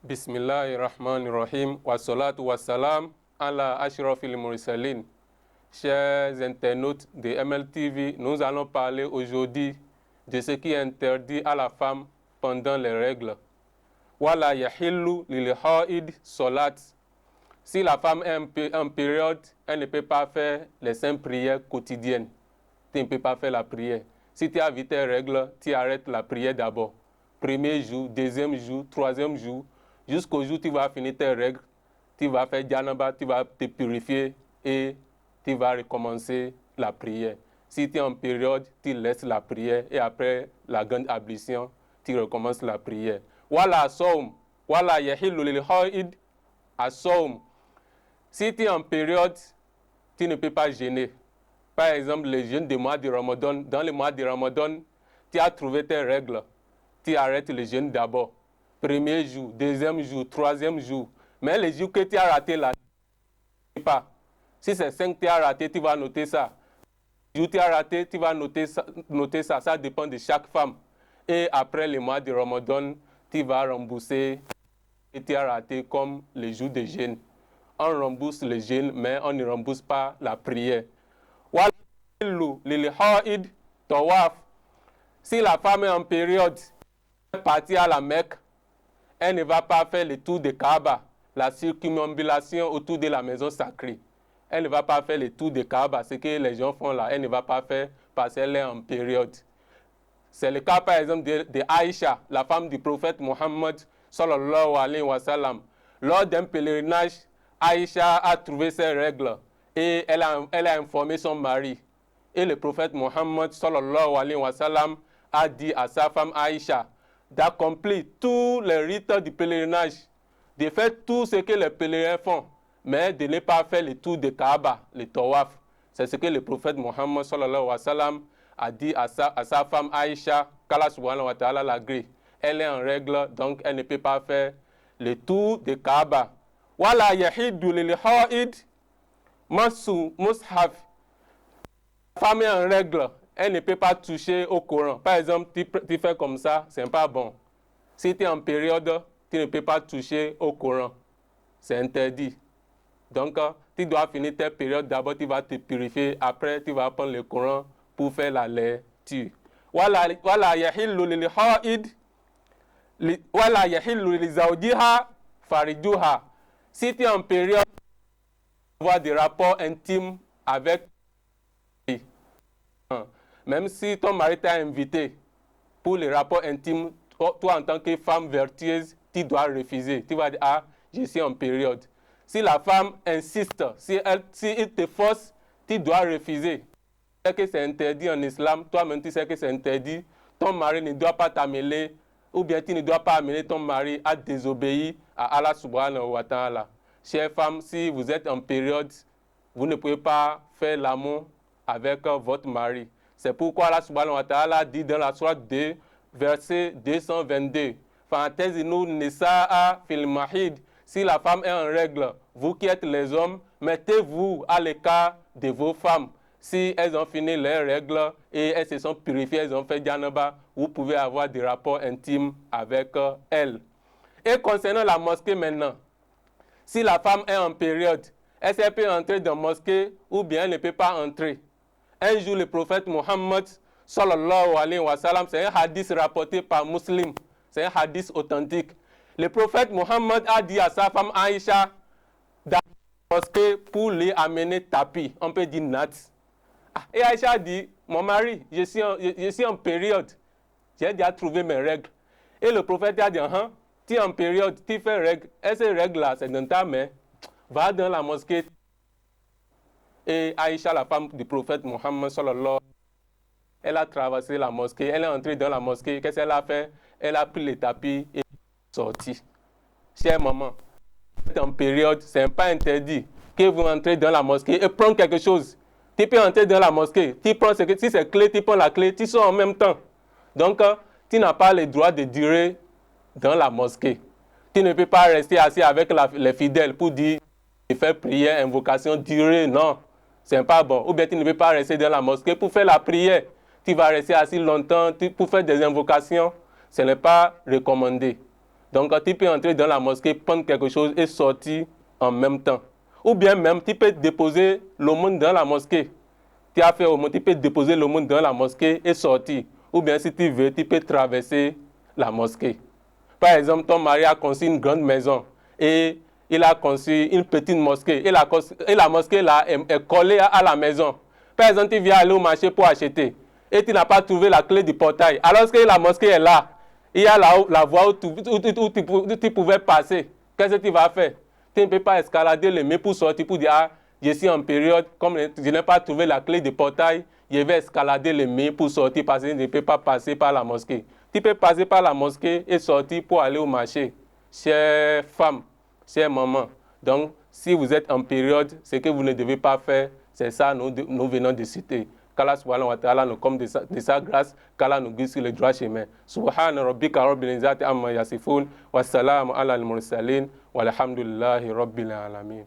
Bismillahirrahmanirrahim. Wa salatu wa salam ala ashrafil mursalin. Chers internautes de MLTV, nous allons parler aujourd'hui de ce qui est interdit à la femme pendant les règles. Wala yahillu lil haid salat. Si la femme est en période, elle ne peut pas faire les 5 prières quotidiennes. Tu ne peux pas faire la prière. Si tu as vu tes règles, tu arrêtes la prière d'abord. Premier jour, deuxième jour, troisième jour, jusqu'au jour où tu vas finir tes règles, tu vas faire djanaba, tu vas te purifier et tu vas recommencer la prière. Si tu es en période, tu laisses la prière et après la grande ablution, tu recommences la prière. Wala asawm, wala yahillu lil haid asawm. Si tu es en période, tu ne peux pas jeûner. Par exemple, le jeûne du mois de Ramadan. Dans le mois de Ramadan, tu as trouvé tes règles. Tu arrêtes le jeûne d'abord. Premier jour, deuxième jour, troisième jour. Mais les jours que tu as raté là, tu ne peux pas. Si c'est 5 tu as raté, tu vas noter ça. Les jours tu as raté, tu vas noter ça. Ça dépend de chaque femme. Et après le mois de Ramadan, tu vas rembourser et tu as raté comme les jours de jeûne. On rembourse le jeûne, mais on ne rembourse pas la prière. Si la femme est en période, elle est partie à la Mecque, elle ne va pas faire le tour de Kaaba, la circumambulation autour de la maison sacrée. Elle ne va pas faire le tour de Kaaba, ce que les gens font là, elle ne va pas faire parce qu'elle est en période. C'est le cas par exemple de Aïcha, la femme du prophète Mohammed sallallahu alayhi wa sallam. Lors d'un pèlerinage, Aïcha a trouvé ses règles et elle a informé son mari. Et le prophète Mohammed sallallahu alayhi wa sallam a dit à sa femme Aïcha d'accomplir tous les rites du pèlerinage, de faire tout ce que les pèlerins font, mais de ne pas faire le tour de Kaaba, le tawaf. C'est ce que le prophète Mohammed sallallahu alayhi wa sallam a dit à sa femme Aïcha, qu'Allah subhanahu wa ta'ala l'agrée. Elle est en règle, donc elle ne peut pas faire le tour de Kaaba. Wala yahiddu lil haid masu mushaf. La femme est en règle, elle ne peut pas toucher au Coran. Par exemple, tu fais comme ça, c'est pas bon. Si tu es en période, tu ne peux pas toucher au Coran. C'est interdit. Donc, tu dois finir tes périodes. D'abord, tu vas te purifier. Après, tu vas prendre le Coran pour faire la lecture. Wala yahillu lil haid wala yahillu li zawjiha fariduha. Si tu es en période, tu vas avoir des rapports intimes avec lui. Même si ton mari t'a invité pour les rapports intimes, toi en tant que femme vertueuse, tu dois refuser. Tu vas dire, ah, je suis en période. Si la femme insiste, si il te force, tu dois refuser. Tu sais que c'est interdit en islam, toi-même tu sais que c'est interdit. Ton mari ne doit pas t'amener, ou bien tu ne dois pas amener ton mari à désobéir à Allah subhanahu wa ta'ala. Chères femmes, si vous êtes en période, vous ne pouvez pas faire l'amour avec votre mari. C'est pourquoi Allah subhanahu wa ta'ala dit dans la sourate 2, verset 222, Fa'tazinu nisaa fil mahid. Si la femme est en règle, vous qui êtes les hommes, mettez-vous à l'écart de vos femmes. Si elles ont fini leurs règles et elles se sont purifiées, elles ont fait djanaba, vous pouvez avoir des rapports intimes avec elles. Et concernant la mosquée maintenant, si la femme est en période, est-ce qu'elle peut entrer dans la mosquée ou bien elle ne peut pas entrer? Un jour, le prophète Mohammed sallallahu alayhi wa sallam, c'est un hadith rapporté par Muslim, c'est un hadith authentique. Le prophète Mohammed a dit à sa femme Aïcha dans la mosquée pour lui amener tapis, on peut dire natte. Et Aïcha a dit, mon mari, je suis en période, j'ai déjà trouvé mes règles. Et le prophète a dit, tu es en période, tu fais règles, et ces règles-là, c'est dans ta main, va dans la mosquée. Et Aïcha, la femme du prophète Mohammed sallallahu, elle a traversé la mosquée, elle est entrée dans la mosquée. Qu'est-ce qu'elle a fait? Elle a pris les tapis et est sortie. Chère maman, vous êtes en période, ce n'est pas interdit que vous entrez dans la mosquée et prendre quelque chose. Tu peux entrer dans la mosquée, tu prends si c'est clé, tu prends la clé, tu sors en même temps. Donc, tu n'as pas le droit de durer dans la mosquée. Tu ne peux pas rester assis avec les fidèles pour dire, faire prière, invocation, durer, non. C'est pas bon. Ou bien tu ne peux pas rester dans la mosquée pour faire la prière. Tu vas rester assis longtemps pour faire des invocations. Ce n'est pas recommandé. Donc, tu peux entrer dans la mosquée, prendre quelque chose et sortir en même temps. Ou bien même, tu peux déposer l'aumône dans la mosquée. Tu as fait l'aumône, tu peux déposer l'aumône dans la mosquée et sortir. Ou bien, si tu veux, tu peux traverser la mosquée. Par exemple, ton mari a conçu une grande maison et il a conçu une petite mosquée. Et la mosquée là est collée à la maison. Par exemple, tu viens aller au marché pour acheter et tu n'as pas trouvé la clé du portail. Alors que la mosquée est là, il y a la voie où tu pouvais passer. Qu'est-ce que tu vas faire? Tu ne peux pas escalader le mur pour sortir, pour dire, ah, je suis en période, comme je n'ai pas trouvé la clé du portail, je vais escalader le mur pour sortir parce que je ne peux pas passer par la mosquée. Tu peux passer par la mosquée et sortir pour aller au marché. Chères femmes, chères mamans, donc si vous êtes en période, ce que vous ne devez pas faire, c'est ça nous venons de citer. Qu'Allah subhanahu wa ta'ala nous comme de sa grâce, qu'Allah nous guide sur le droit chemin. Subhana rabbika rabbil izzati amma yasifun, wa salamu ala al-mursalin, walhamdulillahi rabbil alamin.